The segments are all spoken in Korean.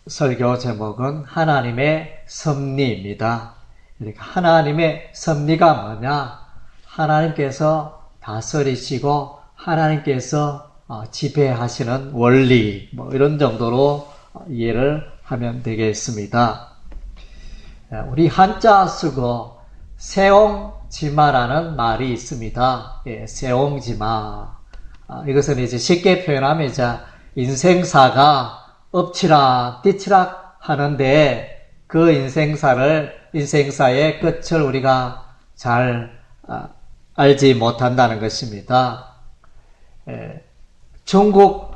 설교 제목은 하나님의 섭리입니다. 하나님의 섭리가 뭐냐? 하나님께서 다스리시고 하나님께서 지배하시는 원리, 이런 정도로 이해를 하면 되겠습니다. 우리 한자 쓰고 세옹지마라는 말이 있습니다. 세옹지마. 이것은 이제 쉽게 표현하면 인생사가 엎치락 뒤치락 하는데 그 인생사의 끝을 우리가 잘 알지 못한다는 것입니다. 중국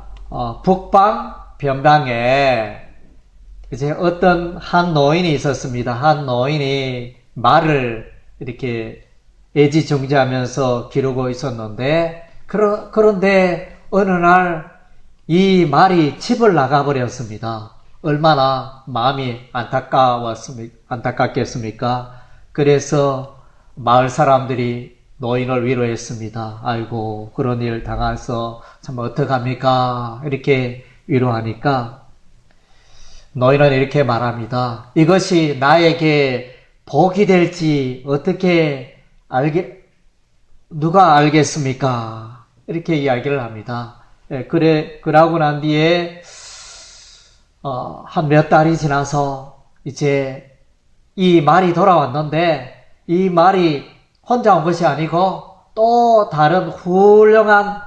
북방 변방에 이제 어떤 한 노인이 있었습니다. 한 노인이 말을 이렇게 애지중지하면서 기르고 있었는데 그런데 어느 날 이 말이 집을 나가버렸습니다. 얼마나 마음이 안타깝겠습니까? 그래서 마을 사람들이 노인을 위로했습니다. 아이고, 그런 일 당해서 참 어떡합니까? 이렇게 위로하니까 노인은 이렇게 말합니다. 이것이 나에게 복이 될지 어떻게 누가 알겠습니까? 이렇게 이야기를 합니다. 그러고 난 뒤에 한 몇 달이 지나서 이제 이 말이 돌아왔는데 이 말이 혼자 온 것이 아니고 또 다른 훌륭한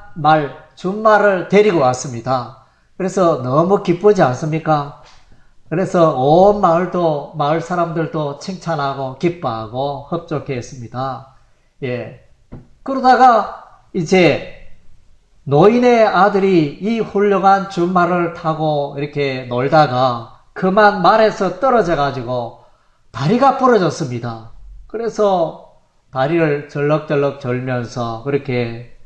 준말을 데리고 왔습니다. 그래서 너무 기쁘지 않습니까? 그래서 온 마을 사람들도 칭찬하고 기뻐하고 흡족했습니다. 그러다가 이제 노인의 아들이 이 훌륭한 준말을 타고 이렇게 놀다가 그만 말에서 떨어져가지고 다리가 부러졌습니다. 그래서 다리를 절럭절럭 절면서 그렇게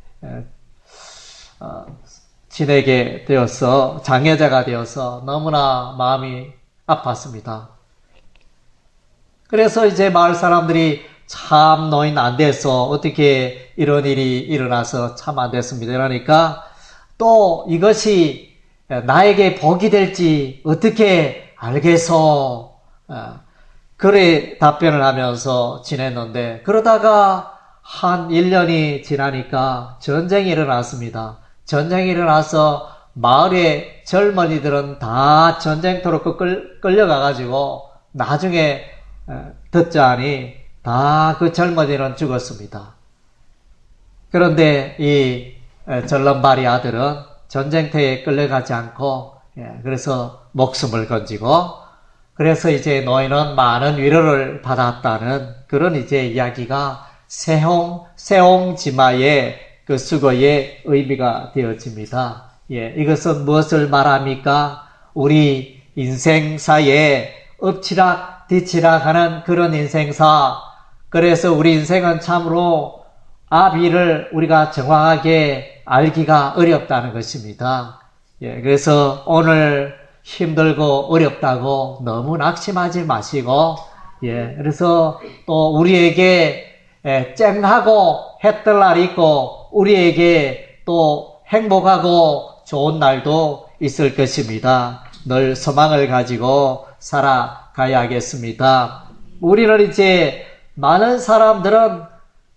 지내게 되어서 장애자가 되어서 너무나 마음이 아팠습니다. 그래서 이제 마을 사람들이 참 노인 안 돼서 어떻게 이런 일이 일어나서 참 안 됐습니다. 그러니까 또 이것이 나에게 복이 될지 어떻게 알겠소? 그래 답변을 하면서 지냈는데 그러다가 한 1년이 지나니까 전쟁이 일어났습니다. 전쟁이 일어나서 마을의 젊은이들은 다 전쟁터로 끌려가가지고 나중에 듣자니 다 그 젊은이는 죽었습니다. 그런데 이 절름발이 아들은 전쟁터에 끌려가지 않고 그래서 목숨을 건지고 그래서 이제 노인은 많은 위로를 받았다는 그런 이제 이야기가 세옹지마의 그 수고의 의미가 되어집니다. 이것은 무엇을 말합니까? 우리 인생사에 엎치락 뒤치락 하는 그런 인생사. 그래서 우리 인생은 참으로 앞이를 우리가 정확하게 알기가 어렵다는 것입니다. 그래서 오늘 힘들고 어렵다고 너무 낙심하지 마시고, 그래서 또 우리에게 쨍하고 해뜰 날이 있고, 우리에게 또 행복하고 좋은 날도 있을 것입니다. 늘 소망을 가지고 살아가야겠습니다. 우리는 이제 많은 사람들은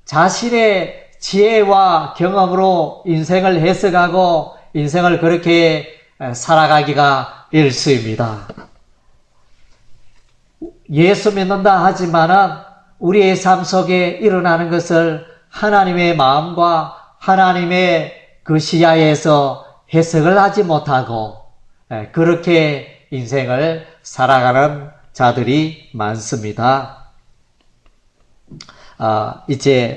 자신의 지혜와 경험으로 인생을 해석하고 인생을 그렇게 살아가기가 일쑤입니다. 예수 믿는다 하지만은 우리의 삶 속에 일어나는 것을 하나님의 마음과 하나님의 그 시야에서 해석을 하지 못하고 그렇게 인생을 살아가는 자들이 많습니다.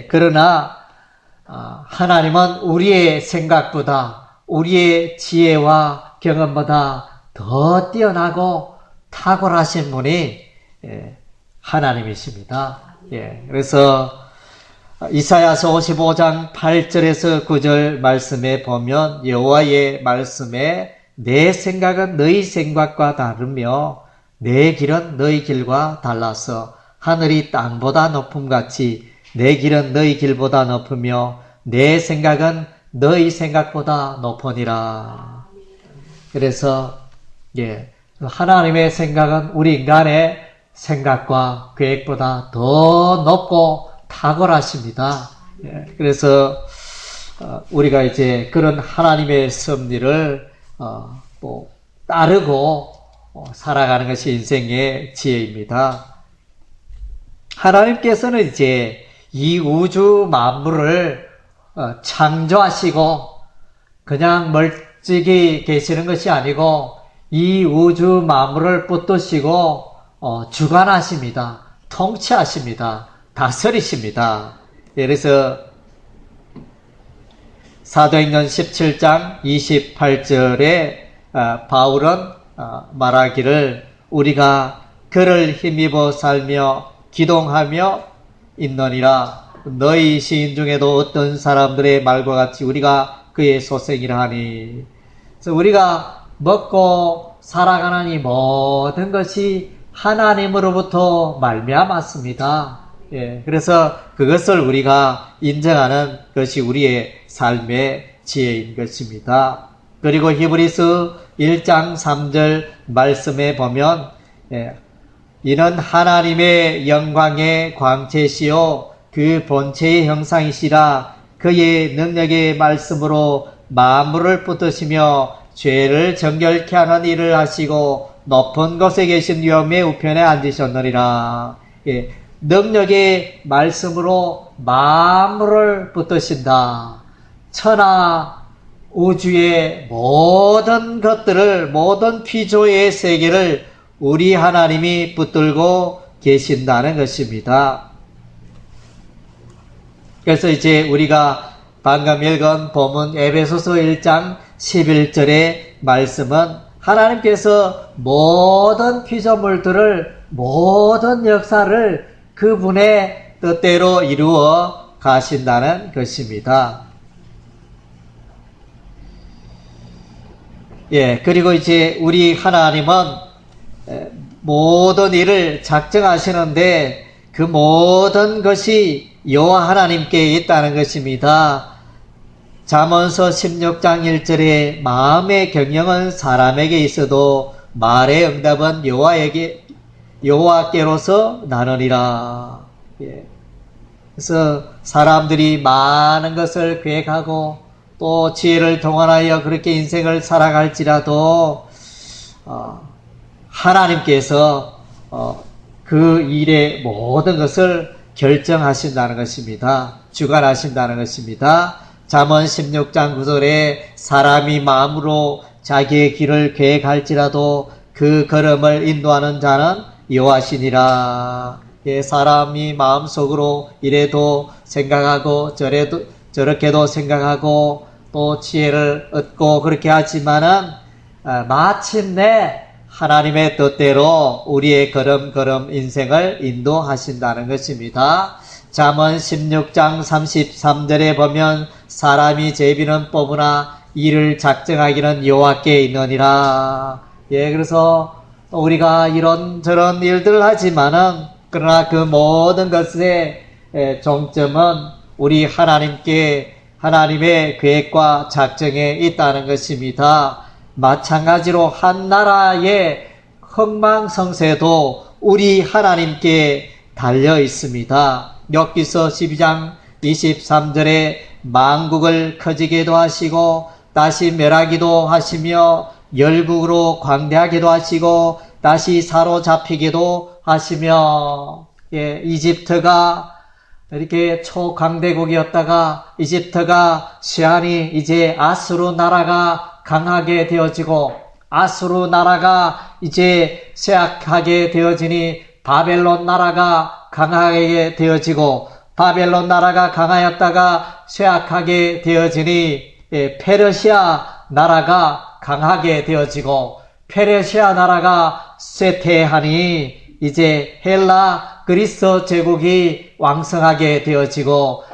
그러나 하나님은 우리의 생각보다 우리의 지혜와 경험보다 더 뛰어나고 탁월하신 분이 하나님이십니다. 그래서 이사야서 55장 8절에서 9절 말씀에 보면 여호와의 말씀에 내 생각은 너희 생각과 다르며 내 길은 너희 길과 달라서 하늘이 땅보다 높음같이 내 길은 너희 길보다 높으며 내 생각은 너희 생각보다 높으니라. 그래서 예. 하나님의 생각은 우리 인간의 생각과 계획보다 더 높고 탁월하십니다. 예. 그래서 우리가 이제 그런 하나님의 섭리를 따르고 살아가는 것이 인생의 지혜입니다. 하나님께서는 이제 이 우주 만물을 창조하시고 그냥 멀찍이 계시는 것이 아니고 이 우주 만물을 붙드시고 주관하십니다. 통치하십니다. 다스리십니다. 그래서 사도행전 17장 28절에 바울은 말하기를 우리가 그를 힘입어 살며 기동하며 있느니라. 너희 시인 중에도 어떤 사람들의 말과 같이 우리가 그의 소생이라 하니. 그래서 우리가 먹고 살아가는 이 모든 것이 하나님으로부터 말미암았습니다. 예, 그래서 그것을 우리가 인정하는 것이 우리의 삶의 지혜인 것입니다. 그리고 히브리서 1장 3절 말씀에 보면 이는 하나님의 영광의 광채시요 그 본체의 형상이시라. 그의 능력의 말씀으로 만물을 붙드시며 죄를 정결케 하는 일을 하시고 높은 곳에 계신 위엄의 우편에 앉으셨느니라. 예, 능력의 말씀으로 만물을 붙드신다. 천하 우주의 모든 것들을, 모든 피조의 세계를 우리 하나님이 붙들고 계신다는 것입니다. 그래서 이제 우리가 방금 읽은 본문 에베소서 1장 11절의 말씀은 하나님께서 모든 피조물들을, 모든 역사를 그분의 뜻대로 이루어 가신다는 것입니다. 예, 그리고 이제 우리 하나님은 모든 일을 작정하시는데 그 모든 것이 여호와 하나님께 있다는 것입니다. 잠언서 16장 1절에 마음의 경영은 사람에게 있어도 말의 응답은 여호와께로서 나느니라. 예. 그래서 사람들이 많은 것을 계획하고 또 지혜를 동원하여 그렇게 인생을 살아갈지라도 하나님께서 그 일의 모든 것을 결정하신다는 것입니다. 주관하신다는 것입니다. 잠언 16장 9절에 사람이 마음으로 자기의 길을 계획할지라도 그 걸음을 인도하는 자는 여호와시니라. 예, 사람이 마음속으로 이래도 생각하고 저렇게도 생각하고 또 지혜를 얻고 그렇게 하지만은 마침내 하나님의 뜻대로 우리의 걸음걸음 인생을 인도하신다는 것입니다. 잠언 16장 33절에 보면 사람이 제비는 뽑으나 이를 작정하기는 여호와께 있느니라. 예, 그래서 우리가 이런저런 일들을 하지만은 그러나 그 모든 것의 종점은 우리 하나님의 계획과 작정에 있다는 것입니다. 마찬가지로 한 나라의 흥망성쇠도 우리 하나님께 달려 있습니다. 욥기서 12장 23절에 만국을 커지게도 하시고 다시 멸하기도 하시며 열국으로 광대하게도 하시고 다시 사로잡히게도 하시며, 예, 이집트가 이렇게 초강대국이었다가 이집트가 시한이 이제 아수르 나라가 강하게 되어지고 아수르 나라가 이제 쇠약하게 되어지니 바벨론 나라가 강하게 되어지고 바벨론 나라가 강하였다가 쇠약하게 되어지니 페르시아 나라가 강하게 되어지고 페르시아 나라가 쇠퇴하니 이제 헬라 그리스 제국이 왕성하게 되어지고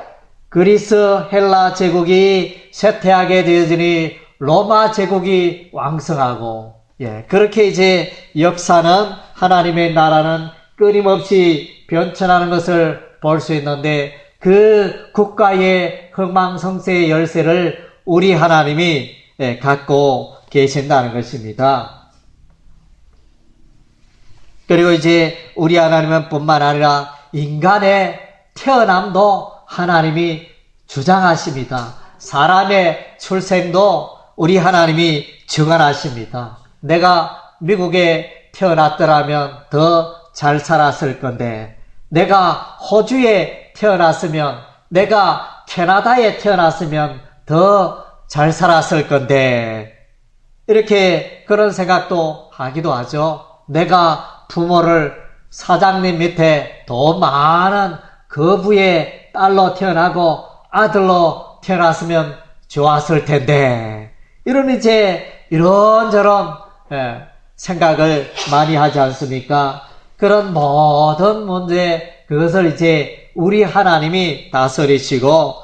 그리스 헬라 제국이 쇠퇴하게 되어지니 로마 제국이 왕성하고, 예, 그렇게 이제 역사는 하나님의 나라는 끊임없이 변천하는 것을 볼 수 있는데 그 국가의 흥망성쇠의 열쇠를 우리 하나님이 갖고 계신다는 것입니다. 그리고 이제 우리 하나님은 뿐만 아니라 인간의 태어남도 하나님이 주장하십니다. 사람의 출생도 우리 하나님이 주관하십니다. 내가 미국에 태어났더라면 더 잘 살았을 건데, 내가 호주에 태어났으면, 내가 캐나다에 태어났으면 더 잘 살았을 건데, 이렇게 그런 생각도 하기도 하죠. 내가 부모를 사장님 밑에 더 많은 거부의 딸로 태어나고 아들로 태어났으면 좋았을 텐데, 이런 이런저런 생각을 많이 하지 않습니까? 그런 모든 문제, 그것을 우리 하나님이 다스리시고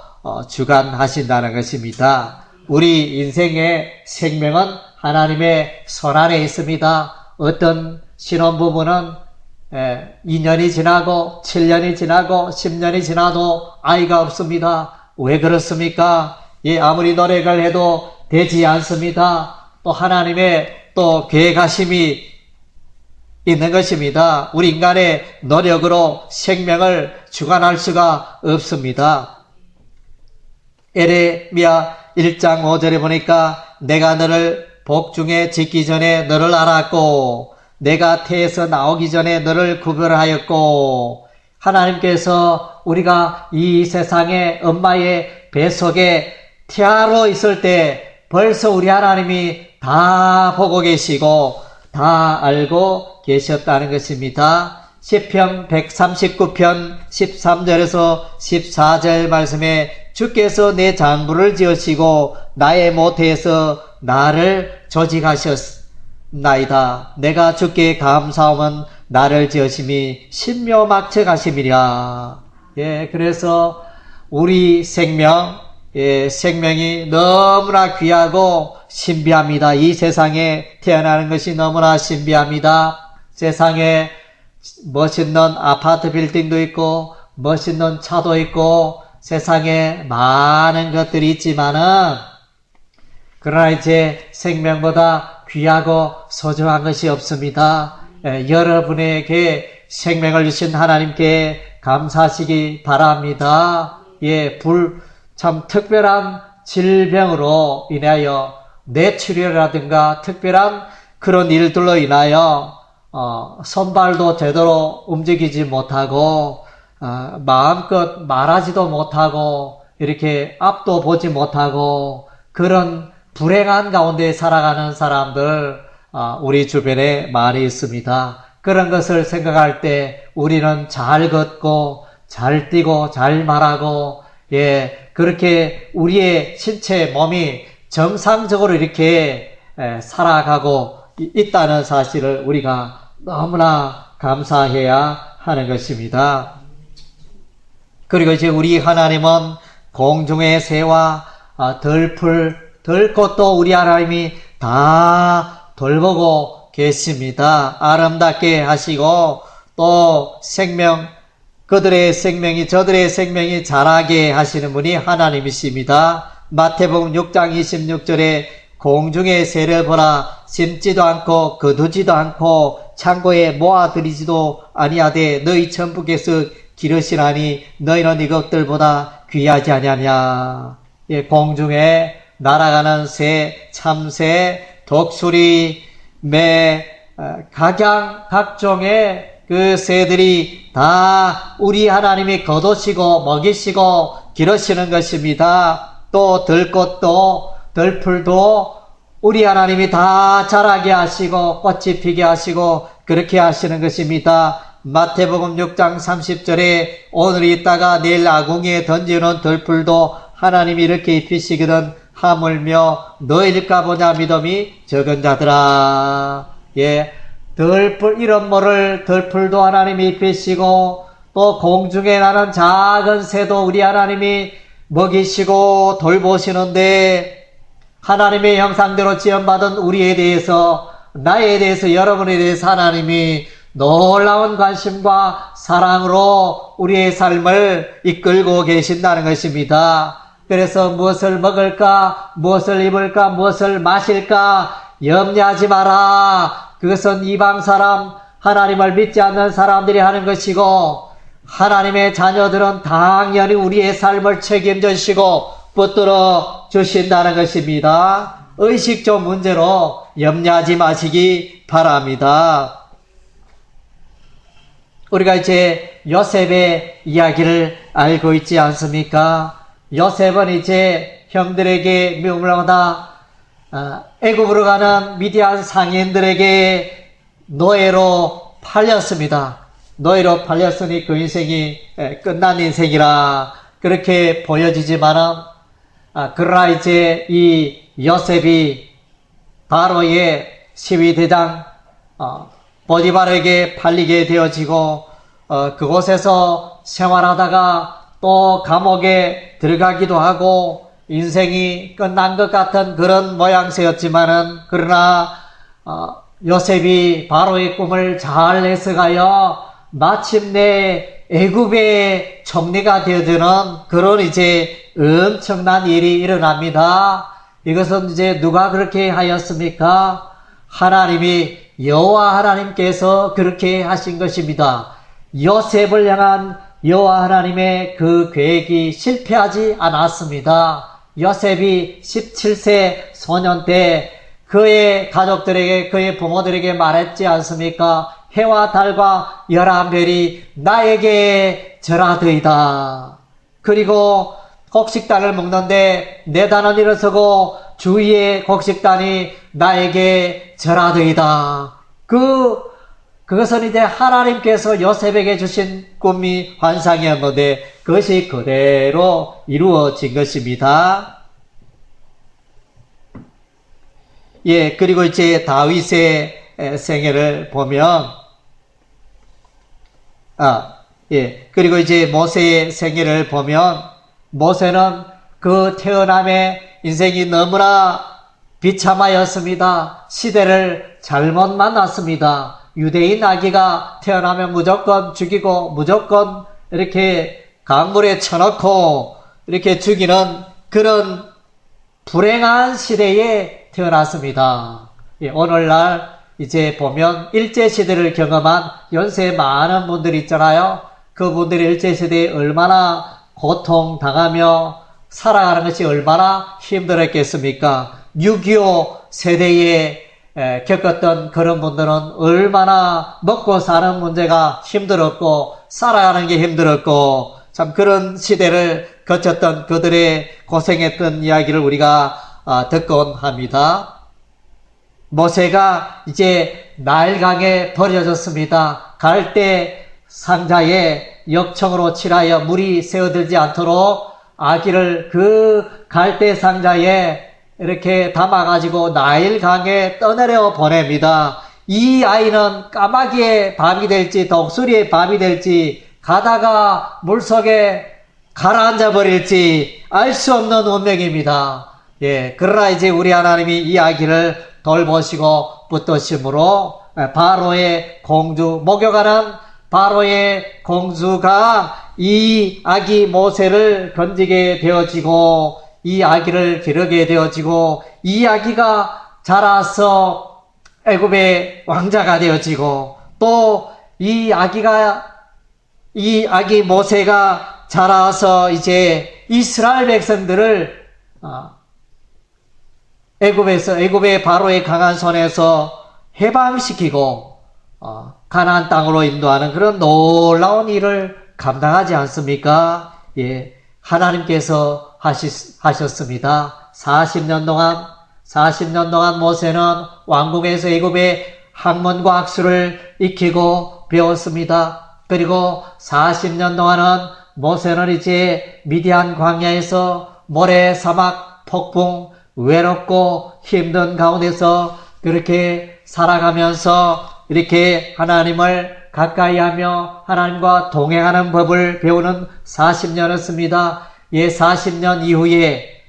주관하신다는 것입니다. 우리 인생의 생명은 하나님의 손안에 있습니다. 어떤 신혼부부는 2년이 지나고 7년이 지나고 10년이 지나도 아이가 없습니다. 왜 그렇습니까? 아무리 노력을 해도 되지 않습니다. 또 하나님의 또 계획하심이 있는 것입니다. 우리 인간의 노력으로 생명을 주관할 수가 없습니다. 에레미야 1장 5절에 보니까 내가 너를 복중에 짓기 전에 너를 알았고 내가 태에서 나오기 전에 너를 구별하였고, 하나님께서 우리가 이 세상에 엄마의 뱃속에 태아로 있을 때 벌써 우리 하나님이 다 보고 계시고 다 알고 계셨다는 것입니다. 시편 139편 13절에서 14절 말씀에 주께서 내 장부를 지으시고 나의 모태에서 나를 조직하셨나이다. 내가 주께 감사함은 나를 지으심이 신묘막측하심이랴. 그래서 우리 생명이 너무나 귀하고 신비합니다. 이 세상에 태어나는 것이 너무나 신비합니다. 세상에 멋있는 아파트 빌딩도 있고 멋있는 차도 있고 세상에 많은 것들이 있지만은, 그러나 생명보다 귀하고 소중한 것이 없습니다. 여러분에게 생명을 주신 하나님께 감사하시기 바랍니다. 참 특별한 질병으로 인하여 뇌출혈이라든가 특별한 그런 일들로 인하여 손발도 제대로 움직이지 못하고 마음껏 말하지도 못하고 이렇게 앞도 보지 못하고 그런 불행한 가운데 살아가는 사람들 우리 주변에 많이 있습니다. 그런 것을 생각할 때 우리는 잘 걷고 잘 뛰고 잘 말하고 그렇게 우리의 신체 몸이 정상적으로 이렇게 살아가고 있다는 사실을 우리가 너무나 감사해야 하는 것입니다. 그리고 우리 하나님은 공중의 새와 들꽃도 우리 하나님이 다 돌보고 계십니다. 아름답게 하시고 또 저들의 생명이 자라게 하시는 분이 하나님이십니다. 마태복음 6장 26절에 공중의 새를 보라, 심지도 않고 거두지도 않고 창고에 모아들이지도 아니하되 너희 천부께서 기르시나니 너희는 이것들보다 귀하지 아니하냐. 공중에 날아가는 새, 참새, 독수리, 매, 각종의 그 새들이 다 우리 하나님이 거두시고 먹이시고 기르시는 것입니다. 또 들꽃도 들풀도 우리 하나님이 다 자라게 하시고 꽃이 피게 하시고 그렇게 하시는 것입니다. 마태복음 6장 30절에 오늘 있다가 내일 아궁이에 던지는 들풀도 하나님이 이렇게 입히시거든 하물며 너희일까 보냐 믿음이 적은 자들아. 이런 모를 들풀도 하나님이 입히시고 또 공중에 나는 작은 새도 우리 하나님이 먹이시고 돌보시는데, 하나님의 형상대로 지음받은 우리에 대해서, 나에 대해서, 여러분에 대해서 하나님이 놀라운 관심과 사랑으로 우리의 삶을 이끌고 계신다는 것입니다. 그래서 무엇을 먹을까, 무엇을 입을까, 무엇을 마실까 염려하지 마라. 그것은 이방 사람, 하나님을 믿지 않는 사람들이 하는 것이고, 하나님의 자녀들은 당연히 우리의 삶을 책임져 주시고 붙들어 주신다는 것입니다. 의식적 문제로 염려하지 마시기 바랍니다. 우리가 이제 요셉의 이야기를 알고 있지 않습니까? 요셉은 이제 형들에게 명령하다 애굽으로 가는 미디안 상인들에게 노예로 팔렸습니다. 노예로 팔렸으니 그 인생이 끝난 인생이라 그렇게 보여지지만은, 그러나 이제 이 요셉이 바로의 시위대장 보디발에게 팔리게 되어지고, 그곳에서 생활하다가 또 감옥에 들어가기도 하고 인생이 끝난 것 같은 그런 모양새였지만은, 그러나 요셉이 바로의 꿈을 잘 해석하여 마침내 애굽의 총리가 되어드는 그런 이제 엄청난 일이 일어납니다. 이것은 이제 누가 그렇게 하였습니까? 하나님이, 여호와 하나님께서 그렇게 하신 것입니다. 요셉을 향한 여호와 하나님의 그 계획이 실패하지 않았습니다. 요셉이 17세 소년 때 그의 가족들에게, 그의 부모들에게 말했지 않습니까? 해와 달과 11별이 나에게 절하더이다. 그리고 곡식단을 먹는데 내 단은 일어서고 주위의 곡식단이 나에게 절하더이다. 그것은 이제 하나님께서 요셉에게 주신 꿈이 환상이었는데 그것이 그대로 이루어진 것입니다. 예, 그리고 이제 다윗의 생애를 보면, 그리고 이제 모세의 생애를 보면, 모세는 그 태어남의 인생이 너무나 비참하였습니다. 시대를 잘못 만났습니다. 유대인 아기가 태어나면 무조건 죽이고 무조건 이렇게 강물에 쳐넣고 이렇게 죽이는 그런 불행한 시대에 태어났습니다. 예, 오늘날 이제 보면 일제시대를 경험한 연세 많은 분들이 있잖아요. 그분들이 일제시대에 얼마나 고통당하며 살아가는 것이 얼마나 힘들었겠습니까? 6.25 세대에 겪었던 그런 분들은 얼마나 먹고 사는 문제가 힘들었고 살아가는 게 힘들었고 참 그런 시대를 거쳤던 그들의 고생했던 이야기를 우리가 듣곤 합니다. 모세가 이제 나일강에 버려졌습니다. 갈대 상자에 역청으로 칠하여 물이 새어들지 않도록 아기를 그 갈대 상자에 이렇게 담아가지고 나일강에 떠내려 보냅니다. 이 아이는 까마귀의 밥이 될지 독수리의 밥이 될지 가다가 물속에 가라앉아 버릴지 알 수 없는 운명입니다. 예, 그러나 이제 우리 하나님이 이 아기를 돌보시고 붙드심으로 바로의 공주, 목욕하는 바로의 공주가 이 아기 모세를 건지게 되어지고 이 아기를 기르게 되어지고 이 아기가 자라서 애굽의 왕자가 되어지고 또 이 아기 모세가 자라서 이제 이스라엘 백성들을 애굽의 바로의 강한 손에서 해방시키고 가나안 땅으로 인도하는 그런 놀라운 일을 감당하지 않습니까? 예, 하나님께서 하셨습니다. 40년 동안 모세는 왕궁에서 애굽의 학문과 학술을 익히고 배웠습니다. 그리고 40년 동안은 모세는 이제 미디안 광야에서 모래 사막 폭풍 외롭고 힘든 가운데서 그렇게 살아가면서 이렇게 하나님을 가까이 하며 하나님과 동행하는 법을 배우는 40년이었습니다. 예, 40년 이후에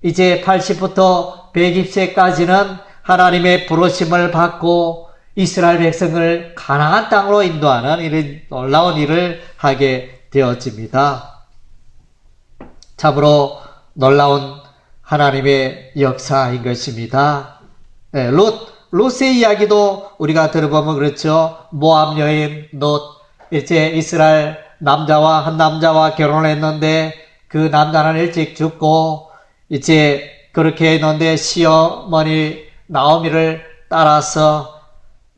이제 80부터 120세까지는 하나님의 부르심을 받고 이스라엘 백성을 가나안 땅으로 인도하는 이런 놀라운 일을 하게 되어집니다. 참으로 놀라운 하나님의 역사인 것입니다. 룻 룻의 이야기도 우리가 들어보면 그렇죠. 모압 여인 롯, 이제 이스라엘 남자와 한 남자와 결혼했는데 그 남자는 일찍 죽고 이제 그렇게 했는데 시어머니 나오미를 따라서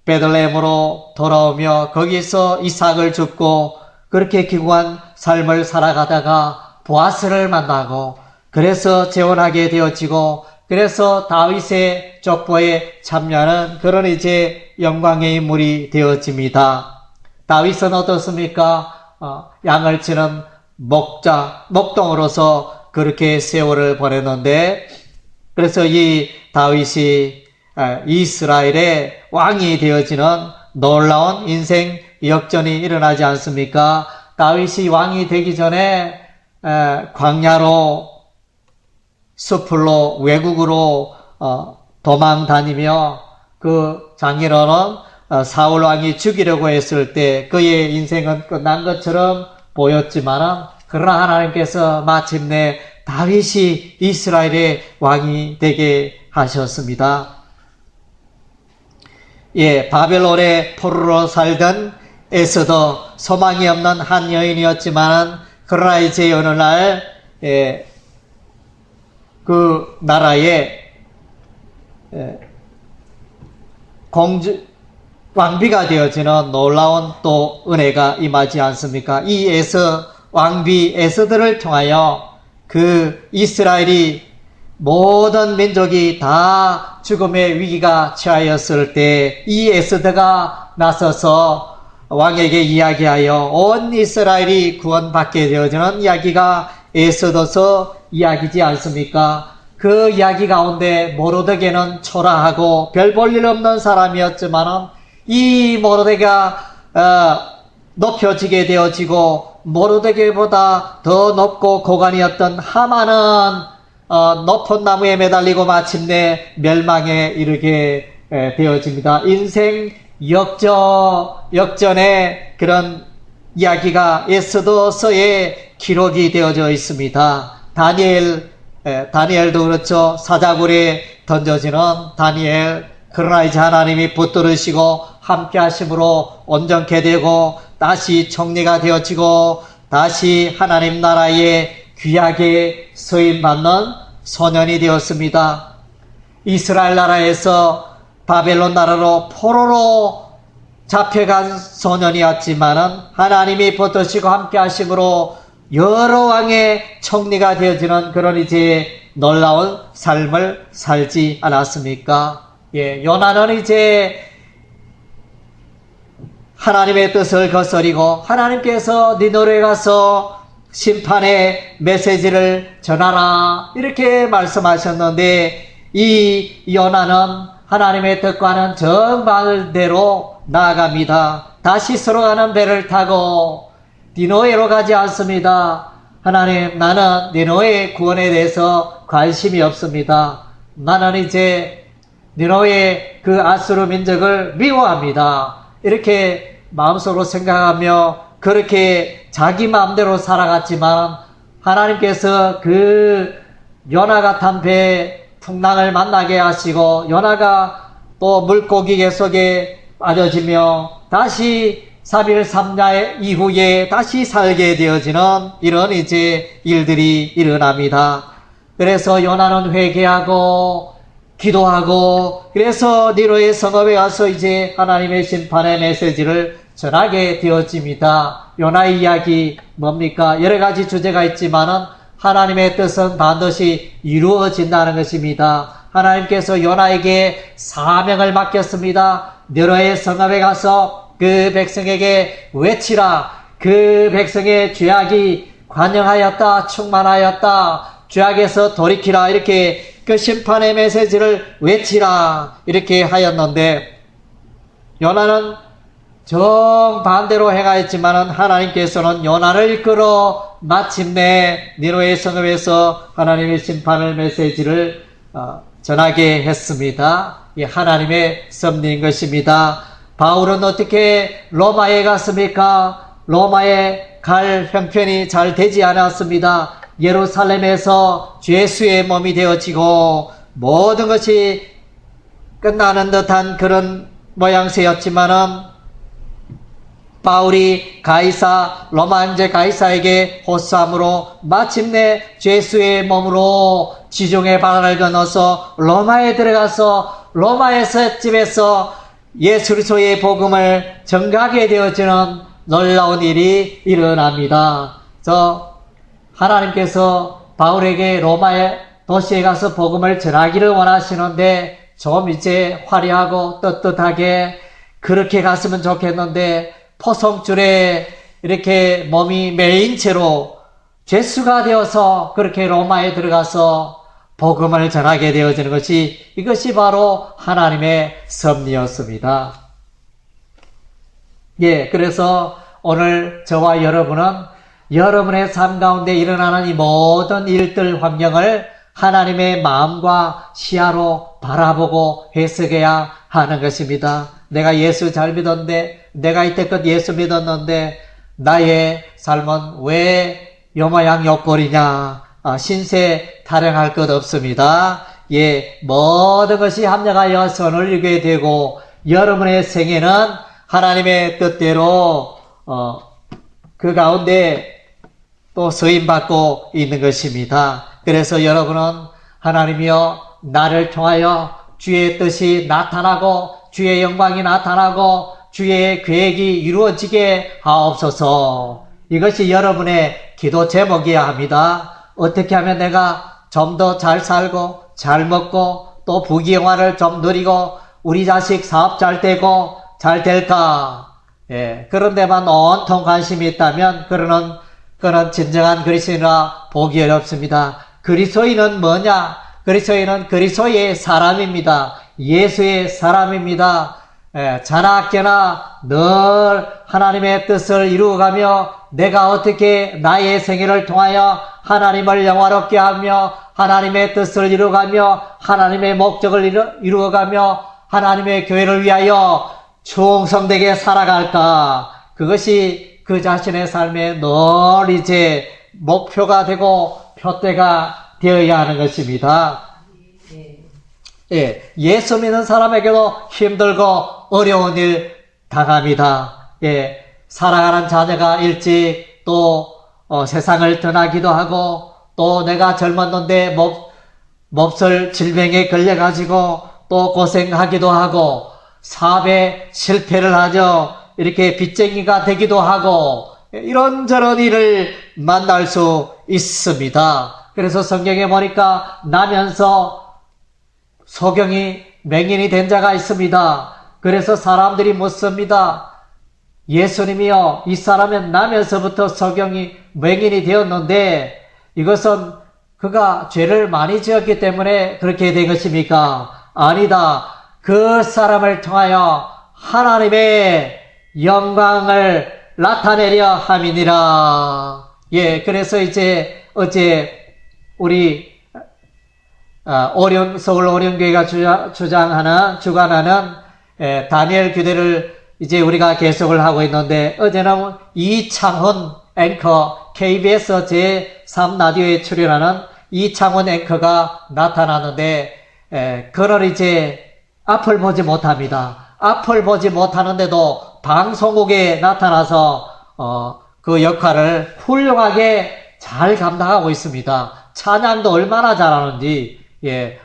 베들레헴으로 돌아오며 거기서 이삭을 죽고 그렇게 기구한 삶을 살아가다가 보아스를 만나고 그래서 재혼하게 되어지고 그래서 다윗의 족보에 참여하는 그런 이제 영광의 인물이 되어집니다. 다윗은 어떻습니까? 양을 치는 목동으로서 그렇게 세월을 보냈는데 그래서 이 다윗이 이스라엘의 왕이 되어지는 놀라운 인생 역전이 일어나지 않습니까? 다윗이 왕이 되기 전에 광야로 숲으로 외국으로 도망 다니며 그 장인어른 사울 왕이 죽이려고 했을 때 그의 인생은 끝난 것처럼 보였지만 그러나 하나님께서 마침내 다윗이 이스라엘의 왕이 되게 하셨습니다. 예, 바벨론의 포로로 살던 에스더 소망이 없는 한 여인이었지만 그러나 이제 어느 날 그 나라에 왕비가 되어지는 놀라운 또 은혜가 임하지 않습니까? 이 왕비 에스더를 통하여 그 이스라엘이 모든 민족이 다 죽음의 위기가 처하였을 때 이 에스더가 나서서 왕에게 이야기하여 온 이스라엘이 구원받게 되어지는 이야기가 에스더서 이야기지 않습니까? 그 이야기 가운데 모르드게는 초라하고 별 볼 일 없는 사람이었지만 이 모르드게가 높여지게 되어지고 모르드게보다 더 높고 고관이었던 하만은 높은 나무에 매달리고 마침내 멸망에 이르게 되어집니다. 인생 역전의 그런 이야기가 에스더서에 기록이 되어져 있습니다. 다니엘도 그렇죠. 사자굴에 던져지는 다니엘. 그러나 이제 하나님이 붙들으시고 함께 하심으로 온전케 되고 다시 총리가 되어지고 다시 하나님 나라에 귀하게 서임받는 소년이 되었습니다. 이스라엘 나라에서 바벨론 나라로 포로로 잡혀간 소년이었지만은 하나님이 붙드시고 함께 하심으로 여러 왕의 총리가 되어지는 그런 이제 놀라운 삶을 살지 않았습니까? 예, 요나는 이제 하나님의 뜻을 거스리고 하나님께서 니느웨에 가서 심판의 메시지를 전하라 이렇게 말씀하셨는데 이 요나는 하나님의 뜻과는 정반대로 나아갑니다. 다시 서로 가는 배를 타고 니느웨로 가지 않습니다. 하나님, 나는 니느웨의 구원에 대해서 관심이 없습니다. 나는 이제 니느웨의 그 아수르 민족을 미워합니다. 이렇게 마음속으로 생각하며 그렇게 자기 마음대로 살아갔지만 하나님께서 그 요나가 탄 배 풍랑을 만나게 하시고 요나가 또 물고기 속에 빠져지며 다시 3일 3야 이후에 다시 살게 되어지는 이런 이제 일들이 일어납니다. 그래서 요나는 회개하고 기도하고 그래서 니느웨 성읍에 가서 이제 하나님의 심판의 메시지를 전하게 되어집니다. 요나의 이야기 뭡니까? 여러 가지 주제가 있지만은 하나님의 뜻은 반드시 이루어진다는 것입니다. 하나님께서 요나에게 사명을 맡겼습니다. 니느웨 성읍에 가서 그 백성에게 외치라. 그 백성의 죄악이 관영하였다, 충만하였다, 죄악에서 돌이키라. 이렇게 그 심판의 메시지를 외치라. 이렇게 하였는데 요나는 정반대로 행하였지만은 하나님께서는 요나를 이끌어 마침내 니느웨 성읍에서 하나님의 심판의 메시지를 전하게 했습니다. 이 하나님의 섭리인 것입니다. 바울은 어떻게 로마에 갔습니까? 로마에 갈 형편이 잘 되지 않았습니다. 예루살렘에서 죄수의 몸이 되어지고 모든 것이 끝나는 듯한 그런 모양새였지만은 바울이 로마 황제 가이사에게 호소함으로 마침내 죄수의 몸으로 지중해 바다를 건너서 로마에 들어가서 로마의 집에서 예수 그리스도의 복음을 전가하게 되어지는 놀라운 일이 일어납니다. 하나님께서 바울에게 로마의 도시에 가서 복음을 전하기를 원하시는데 좀 이제 화려하고 떳떳하게 그렇게 갔으면 좋겠는데 포성줄에 이렇게 몸이 매인 채로 죄수가 되어서 그렇게 로마에 들어가서 복음을 전하게 되어지는 이것이 바로 하나님의 섭리였습니다. 그래서 오늘 저와 여러분은 여러분의 삶 가운데 일어나는 이 모든 일들 환경을 하나님의 마음과 시야로 바라보고 해석해야 하는 것입니다. 내가 예수 잘 믿었는데, 내가 이때껏 예수 믿었는데 나의 삶은 왜 요 모양 요 꼴이냐? 신세 타령할 것 없습니다. 모든 것이 합력하여 선을 이루게 되고 여러분의 생애는 하나님의 뜻대로 그 가운데 또 쓰임받고 있는 것입니다. 그래서 여러분은 하나님이여 나를 통하여 주의 뜻이 나타나고 주의 영광이 나타나고 주의 계획이 이루어지게 하옵소서. 이것이 여러분의 기도 제목이어야 합니다. 어떻게 하면 내가 좀 더 잘 살고 잘 먹고 또 부귀영화를 좀 누리고 우리 자식 사업 잘 되고 잘 될까? 그런 데만 온통 관심이 있다면 그는 진정한 그리스도인이라 보기 어렵습니다. 그리스도인은 뭐냐? 그리스도인은 그리스도의 사람입니다. 예수의 사람입니다. 자나깨나 늘 하나님의 뜻을 이루어가며 내가 어떻게 나의 생애를 통하여 하나님을 영화롭게 하며 하나님의 뜻을 이루어가며 하나님의 목적을 이루어가며 하나님의 교회를 위하여 충성되게 살아갈까? 그것이 그 자신의 삶의 늘 이제 목표가 되고 표대가 되어야 하는 것입니다. 예수 믿는 사람에게도 힘들고 어려운 일 당합니다. 사랑하는 자녀가 일찍 또 세상을 떠나기도 하고 또 내가 젊었는데 몹쓸 질병에 걸려가지고 또 고생하기도 하고 사업에 실패를 하죠. 이렇게 빚쟁이가 되기도 하고 이런저런 일을 만날 수 있습니다. 그래서 성경에 보니까 나면서 소경이 맹인이 된 자가 있습니다. 그래서 사람들이 묻습니다. 예수님이요, 이 사람은 나면서부터 소경이 맹인이 되었는데 이것은 그가 죄를 많이 지었기 때문에 그렇게 된 것입니까? 아니다. 그 사람을 통하여 하나님의 영광을 나타내려 함이니라. 그래서 이제 어제 우리 서울 오륜교회가 주관하는 다니엘 규대를 이제 우리가 계속을 하고 있는데 어제는 이창훈 앵커 KBS 제3라디오에 출연하는 이창훈 앵커가 나타나는데 그를 이제 앞을 보지 못합니다. 앞을 보지 못하는데도 방송국에 나타나서 그 역할을 훌륭하게 잘 감당하고 있습니다. 찬양도 얼마나 잘하는지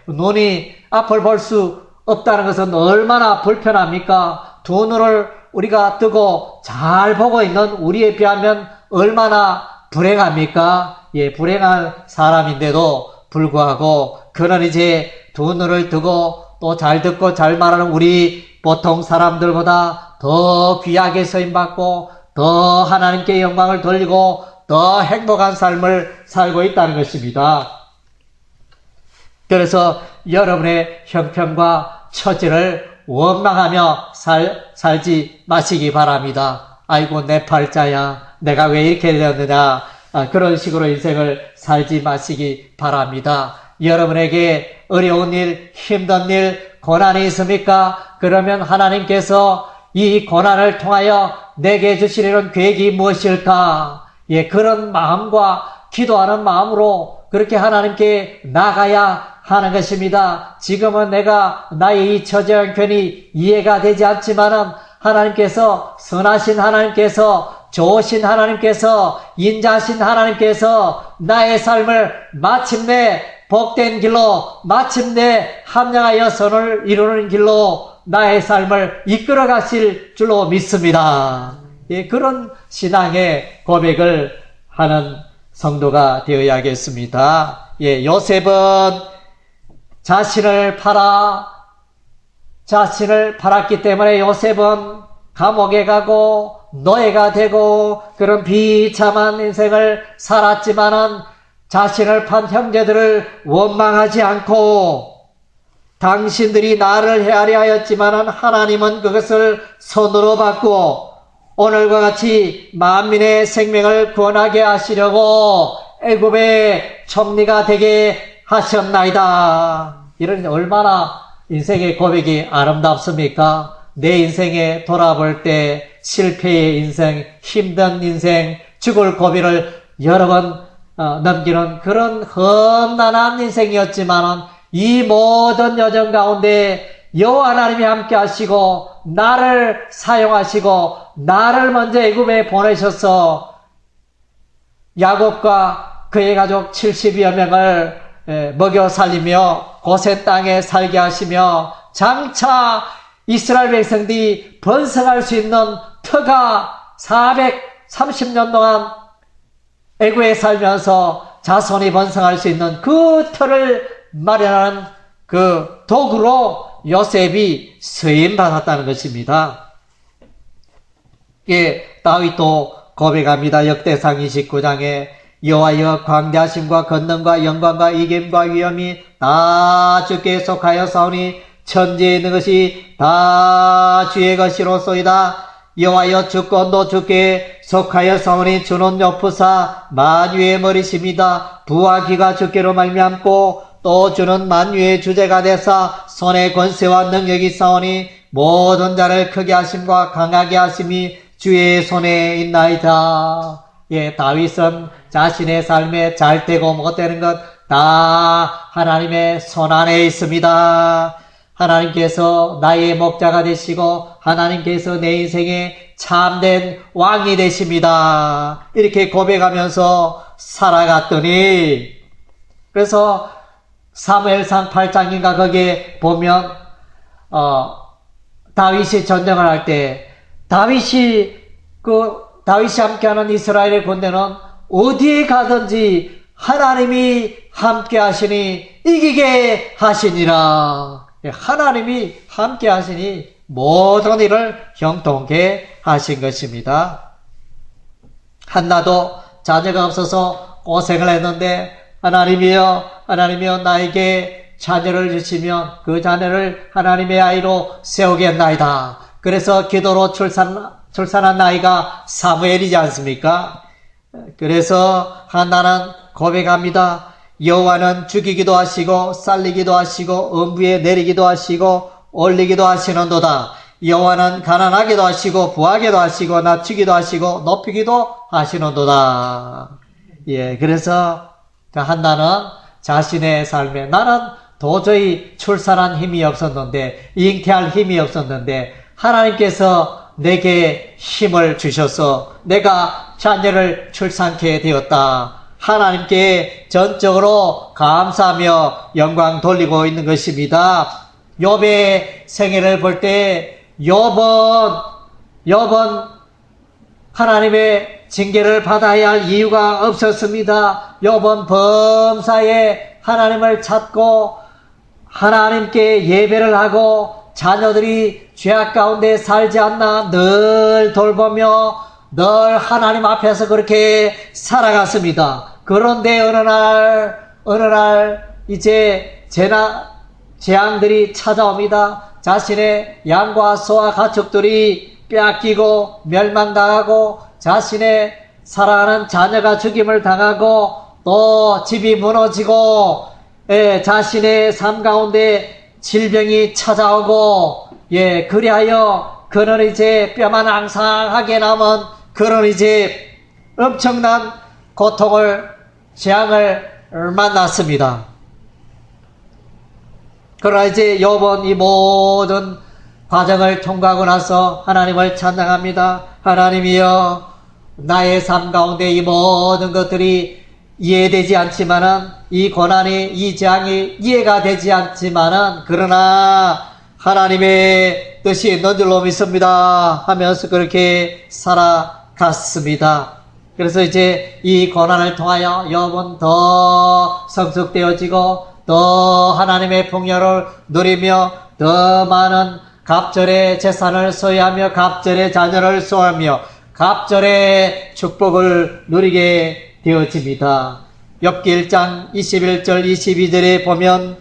눈이 앞을 볼 수 없다는 것은 얼마나 불편합니까? 두 눈을 우리가 뜨고 잘 보고 있는 우리에 비하면 얼마나 불행합니까? 불행한 사람인데도 불구하고 그는 이제 두 눈을 뜨고 또 잘 듣고 잘 말하는 우리 보통 사람들보다 더 귀하게 쓰임받고 더 하나님께 영광을 돌리고 더 행복한 삶을 살고 있다는 것입니다. 그래서 여러분의 형편과 처지를 원망하며 살지 마시기 바랍니다. 아이고 내 팔자야, 내가 왜 이렇게 되었느냐, 그런 식으로 인생을 살지 마시기 바랍니다. 여러분에게 어려운 일, 힘든 일, 고난이 있습니까? 그러면 하나님께서 이 고난을 통하여 내게 주시려는 계획이 무엇일까? 그런 마음과 기도하는 마음으로 그렇게 하나님께 나가야 하는 것입니다. 지금은 내가 나의 이 처지와 형편이 이해가 되지 않지만은 하나님께서 선하신 하나님께서 좋으신 하나님께서 인자하신 하나님께서 나의 삶을 마침내 복된 길로 마침내 합량하여 선을 이루는 길로 나의 삶을 이끌어 가실 줄로 믿습니다. 예, 그런 신앙의 고백을 하는 성도가 되어야겠습니다. 예, 요셉은 자신을 팔았기 때문에 요셉은 감옥에 가고 노예가 되고 그런 비참한 인생을 살았지만은 자신을 판 형제들을 원망하지 않고 당신들이 나를 헤아려 하였지만은 하나님은 그것을 손으로 받고 오늘과 같이 만민의 생명을 구원하게 하시려고 애굽의 총리가 되게 하셨나이다. 이런 얼마나 인생의 고백이 아름답습니까? 내 인생에 돌아볼 때 실패의 인생, 힘든 인생, 죽을 고비를 여러 번 넘기는 그런 험난한 인생이었지만은 이 모든 여정 가운데 여호와 하나님이 함께 하시고 나를 사용하시고 나를 먼저 애굽에 보내셔서 야곱과 그의 가족 70여 명을 먹여 살리며 고센 땅에 살게 하시며 장차 이스라엘 백성들이 번성할 수 있는 터가 430년 동안 애굽에 살면서 자손이 번성할 수 있는 그 터를 마련하는 그 도구로 요셉이 쓰임받았다는 것입니다. 예, 다윗도 고백합니다. 역대상 29장에 여호와여 광대하심과 권능과 영광과 이김과 위엄이 다 주께 속하여 사오니 천지에 있는 것이 다 주의 것이로소이다. 여호와여 주권도 주께 속하여 사오니 주는 요프사 만유의 머리십니다. 부와 기가 주께로 말미암고 또 주는 만유의 주제가 되사 손에 권세와 능력이 싸우니 모든 자를 크게 하심과 강하게 하심이 주의 손에 있나이다. 예, 다윗은 자신의 삶에 잘 되고 못되는 것 다 하나님의 손 안에 있습니다. 하나님께서 나의 목자가 되시고 하나님께서 내 인생에 참된 왕이 되십니다. 이렇게 고백하면서 살아갔더니 그래서 사무엘상 8장인가 거기에 보면 다윗이 전쟁을 할 때 다윗이 함께하는 이스라엘의 군대는 어디에 가든지 하나님이 함께 하시니 이기게 하시니라. 하나님이 함께 하시니 모든 일을 형통케 하신 것입니다. 한나도 자녀가 없어서 고생을 했는데 하나님이여 나에게 자녀를 주시면 그 자녀를 하나님의 아이로 세우겠나이다. 그래서 기도로 출산한 나이가 사무엘이지 않습니까? 그래서 한나는 고백합니다. 여호와는 죽이기도 하시고 살리기도 하시고 음부에 내리기도 하시고 올리기도 하시는도다. 여호와는 가난하게도 하시고 부하게도 하시고 낮추기도 하시고 높이기도 하시는도다. 예, 그래서 한나는 자신의 삶에 나는 도저히 출산한 힘이 없었는데 잉태할 힘이 없었는데 하나님께서 내게 힘을 주셔서 내가 자녀를 출산케 되었다. 하나님께 전적으로 감사하며 영광 돌리고 있는 것입니다. 욥의 생애를 볼 때 욥은 하나님의 징계를 받아야 할 이유가 없었습니다. 욥은 범사에 하나님을 찾고 하나님께 예배를 하고 자녀들이 죄악 가운데 살지 않나 늘 돌보며 늘 하나님 앞에서 그렇게 살아갔습니다. 그런데 어느 날 이제 재앙들이 찾아옵니다. 자신의 양과 소와 가축들이 빼앗기고 멸망당하고 자신의 사랑하는 자녀가 죽임을 당하고 또 집이 무너지고 자신의 삶 가운데 질병이 찾아오고 그리하여 그는 이제 뼈만 앙상하게 남은 그는 이제 엄청난 고통을 재앙을 만났습니다. 그러나 이제 욥은 이 모든 과정을 통과하고 나서 하나님을 찬양합니다. 하나님이여, 나의 삶 가운데 이 모든 것들이 이해되지 않지만은, 이 고난이, 이 재앙이 이해가 되지 않지만은, 그러나 하나님의 뜻이 있는 줄로 믿습니다 하면서 그렇게 살아갔습니다. 그래서 이제 이 고난을 통하여 욥은 더 성숙되어지고 더 하나님의 풍요를 누리며 더 많은 갑절의 재산을 소유하며 갑절의 자녀를 소유하며 갑절의 축복을 누리게 되어집니다. 욥기 1장 21절 22절에 보면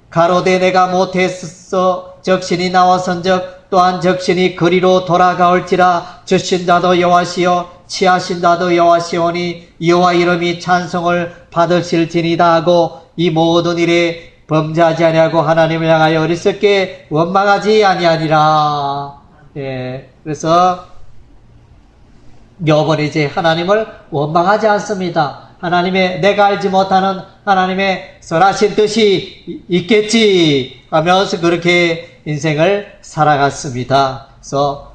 가로되 내가 못했어 적신이 나와선적 또한 적신이 그리로 돌아가올지라 주신 자도 여호와시요 취하신 자도 여호와시오니 여호와 이름이 찬송을 받으실지니다 하고 이 모든 일에 범죄하지 아니하고 하나님을 향하여 어리석게 원망하지 아니하니라. 그래서 욥은 이제 하나님을 원망하지 않습니다. 하나님의 내가 알지 못하는 하나님의 선하신 뜻이 있겠지 하면서 그렇게 인생을 살아갔습니다. 그래서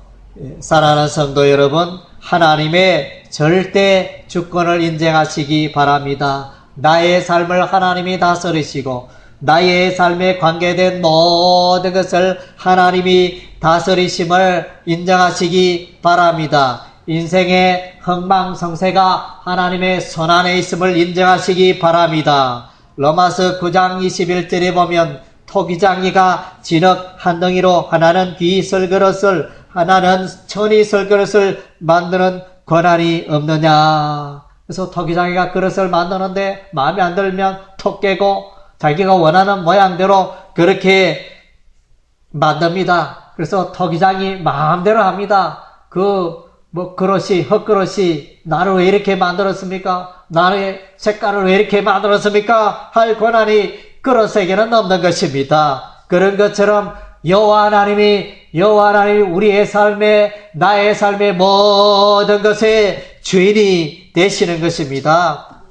사랑하는 성도 여러분, 하나님의 절대 주권을 인정하시기 바랍니다. 나의 삶을 하나님이 다스리시고 나의 삶에 관계된 모든 것을 하나님이 다스리심을 인정하시기 바랍니다. 인생의 흥망성쇠가 하나님의 손 안에 있음을 인정하시기 바랍니다. 로마서 9장 21절에 보면 토기장이가 진흙 한 덩이로 하나는 귀 쓸 그릇을 하나는 천이 쓸 그릇을 만드는 권한이 없느냐. 그래서 토기장이가 그릇을 만드는데 마음에 안 들면 톡 깨고 자기가 원하는 모양대로 그렇게 만듭니다. 그래서 토기장이 마음대로 합니다. 그릇이, 헛그릇이 나를 왜 이렇게 만들었습니까? 나의 색깔을 왜 이렇게 만들었습니까? 할 권한이 그릇에게는 없는 것입니다. 그런 것처럼 여호와 하나님이 우리의 삶에, 나의 삶의 모든 것의 주인이 되시는 것입니다.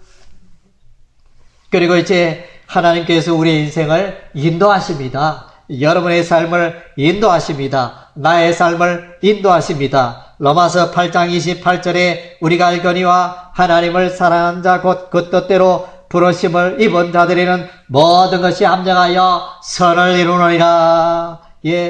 그리고 이제 하나님께서 우리의 인생을 인도하십니다. 여러분의 삶을 인도하십니다. 나의 삶을 인도하십니다. 로마서 8장 28절에 우리가 알거니와 하나님을 사랑하는 자 곧 그 뜻대로 부르심을 입은 자들에는 모든 것이 함정하여 선을 이루느니라.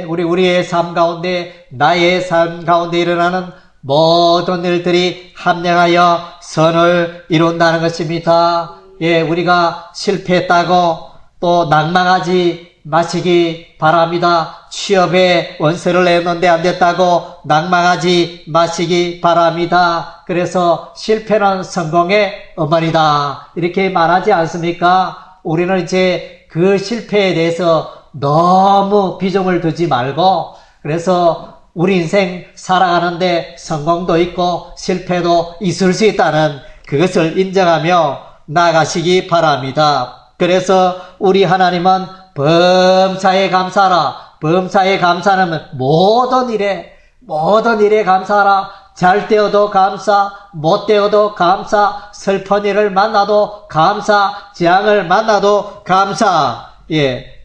우리의 삶 가운데, 나의 삶 가운데 일어나는 모든 일들이 함정하여 선을 이룬다는 것입니다. 우리가 실패했다고 또 낭망하지 마시기 바랍니다. 취업에 원서를 냈는데 안 됐다고 낭망하지 마시기 바랍니다. 그래서 실패는 성공의 어머니다 이렇게 말하지 않습니까? 우리는 이제 그 실패에 대해서 너무 비중을 두지 말고, 그래서 우리 인생 살아가는데 성공도 있고 실패도 있을 수 있다는 그것을 인정하며 나아가시기 바랍니다. 그래서 우리 하나님은 범사에 감사하라. 범사에 감사하면 모든 일에 감사하라. 잘 되어도 감사, 못 되어도 감사, 슬픈 일을 만나도 감사, 재앙을 만나도 감사.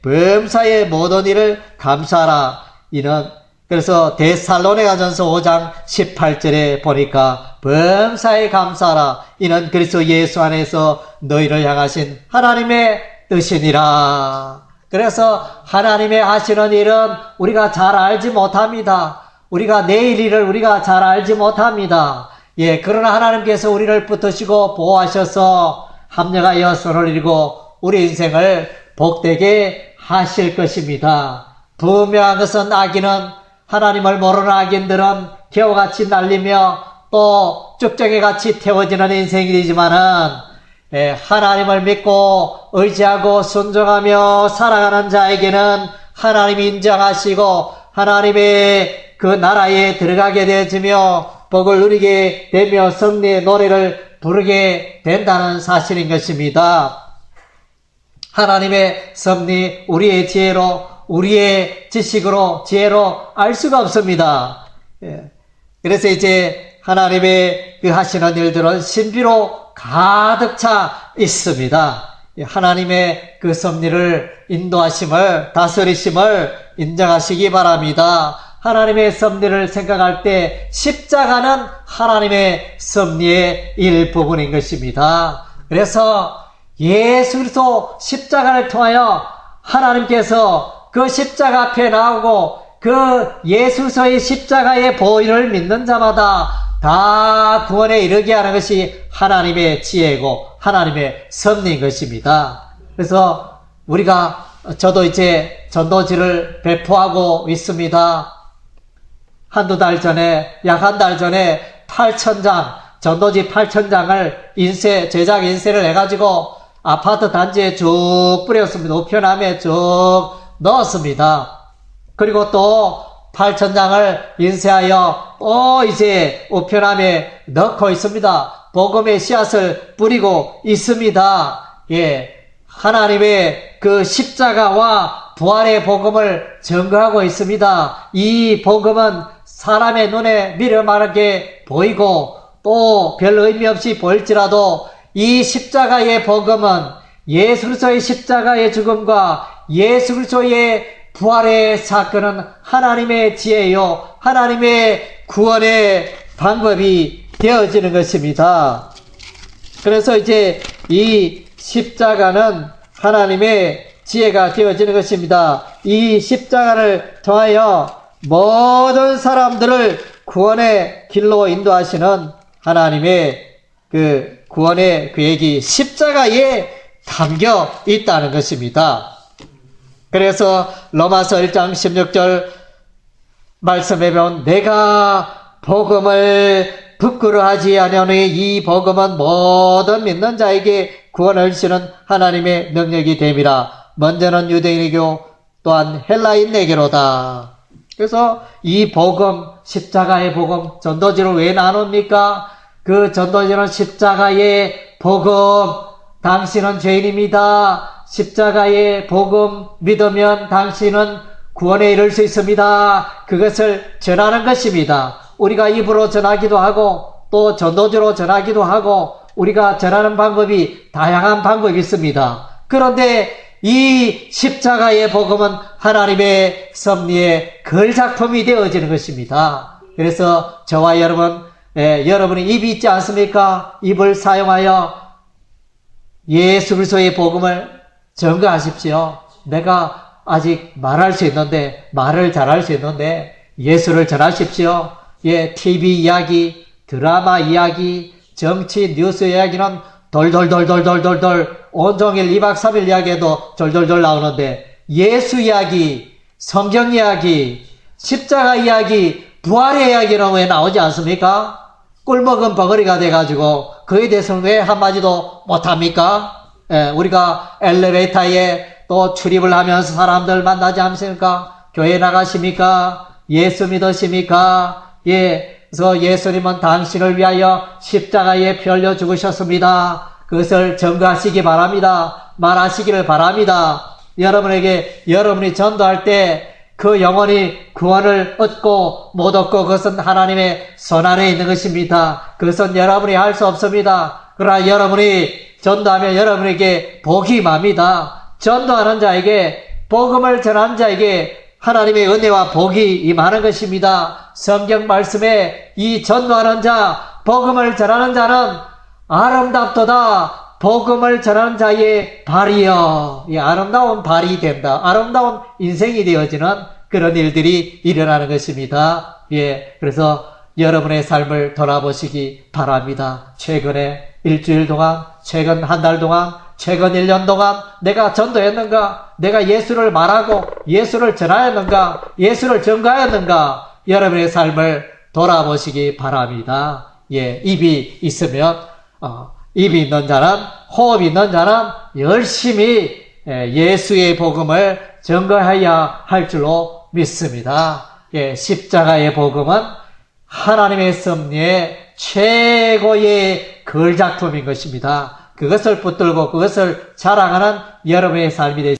범사의 모든 일을 감사하라. 그래서 데살로니가전서 5장 18절에 보니까 범사에 감사하라. 이는 그리스도 예수 안에서 너희를 향하신 하나님의 뜻이니라. 그래서 하나님의 하시는 일은 우리가 잘 알지 못합니다. 우리가 내일 일을 우리가 잘 알지 못합니다. 그러나 하나님께서 우리를 붙드시고 보호하셔서 합력하여 선을 이루고 우리 인생을 복되게 하실 것입니다. 분명한 것은 악인은, 하나님을 모르는 악인들은 겨우같이 날리며 또 쭉정이같이 태워지는 인생이 되지만은 하나님을 믿고 의지하고 순종하며 살아가는 자에게는 하나님이 인정하시고 하나님의 그 나라에 들어가게 되어지며 복을 누리게 되며 승리의 노래를 부르게 된다는 사실인 것입니다. 하나님의 섭리, 우리의 지혜로, 우리의 지식으로, 지혜로 알 수가 없습니다. 그래서 이제 하나님의 그 하시는 일들은 신비로 가득 차 있습니다. 하나님의 그 섭리를 인도하심을, 다스리심을 인정하시기 바랍니다. 하나님의 섭리를 생각할 때 십자가는 하나님의 섭리의 일부분인 것입니다. 그래서 예수 그리스도 십자가를 통하여 하나님께서 그 십자가 앞에 나오고 그 예수 그리스도의 십자가의 보혈을 믿는 자마다 다 구원에 이르게 하는 것이 하나님의 지혜고 하나님의 섭리인 것입니다. 그래서 저도 이제 전도지를 배포하고 있습니다. 약 한 달 전에 8,000장, 전도지 8,000장을 제작 인쇄를 해가지고 아파트 단지에 쭉 뿌렸습니다. 우편함에 쭉 넣었습니다. 그리고 또 8,000장을 인쇄하여 이제 우편함에 넣고 있습니다. 복음의 씨앗을 뿌리고 있습니다. 예. 하나님의 그 십자가와 부활의 복음을 증거하고 있습니다. 이 복음은 사람의 눈에 미련하게 보이고 또 별 의미 없이 보일지라도 이 십자가의 복음은 예수 그리스도의 십자가의 죽음과 예수 그리스도의 부활의 사건은 하나님의 지혜요, 하나님의 구원의 방법이 되어지는 것입니다. 그래서 이제 이 십자가는 하나님의 지혜가 되어지는 것입니다. 이 십자가를 통하여 모든 사람들을 구원의 길로 인도하시는 하나님의 그 구원의 계획이 십자가에 담겨 있다는 것입니다. 그래서 로마서 1장 16절 말씀에 보면 내가 복음을 부끄러워하지 아니하노니 이 복음은 모든 믿는 자에게 구원을 주시는 하나님의 능력이 됨이라. 먼저는 유대인에게요 또한 헬라인에게로다. 그래서 이 복음, 십자가의 복음, 전도지를 왜 나눕니까? 그 전도지는 십자가의 복음, 당신은 죄인입니다. 십자가의 복음 믿으면 당신은 구원에 이를 수 있습니다. 그것을 전하는 것입니다. 우리가 입으로 전하기도 하고 또 전도지로 전하기도 하고 우리가 전하는 방법이 다양한 방법이 있습니다. 그런데 이 십자가의 복음은 하나님의 섭리의 걸작품이 되어지는 것입니다. 그래서 저와 여러분이 입이 있지 않습니까? 입을 사용하여 예수 그리스도의 복음을 증거하십시오. 내가 아직 말을 잘할 수 있는데 예수를 전하십시오. TV 이야기, 드라마 이야기, 정치 뉴스 이야기는 돌돌돌돌돌돌돌 온종일 2박 3일 이야기해도 돌돌돌 나오는데 예수 이야기, 성경 이야기, 십자가 이야기, 부활의 이야기는 왜 나오지 않습니까? 꿀먹은 버거리가 돼가지고 그에 대해서는 왜 한마디도 못합니까? 우리가 엘리베이터에 또 출입을 하면서 사람들 만나지 않습니까? 교회 나가십니까? 예수 믿으십니까? 그래서 예수님은 당신을 위하여 십자가에 피 흘려 죽으셨습니다. 그것을 증거하시기 바랍니다. 말하시기를 바랍니다. 여러분이 전도할 때 그 영혼이 구원을 얻고 못 얻고 그것은 하나님의 손 안에 있는 것입니다. 그것은 여러분이 할 수 없습니다. 그러나 여러분이 전도하면 여러분에게 복이 임합니다. 전도하는 자에게, 복음을 전하는 자에게 하나님의 은혜와 복이 임하는 것입니다. 성경 말씀에 이 전도하는 자, 복음을 전하는 자는 아름답도다. 복음을 전하는 자의 발이여. 이 아름다운 발이 된다. 아름다운 인생이 되어지는 그런 일들이 일어나는 것입니다. 그래서 여러분의 삶을 돌아보시기 바랍니다. 최근에 일주일 동안, 최근 한 달 동안, 최근 1년 동안 내가 전도했는가? 내가 예수를 말하고 예수를 전하였는가? 예수를 증거하였는가? 여러분의 삶을 돌아보시기 바랍니다. 입이 있으면 입이 있는 자는, 호흡이 있는 자는 열심히 예수의 복음을 증거해야 할 줄로 믿습니다. 십자가의 복음은 하나님의 섭리의 최고의 걸작품인 것입니다. 그것을 붙들고 그것을 자랑하는 여러분의 삶이 되시기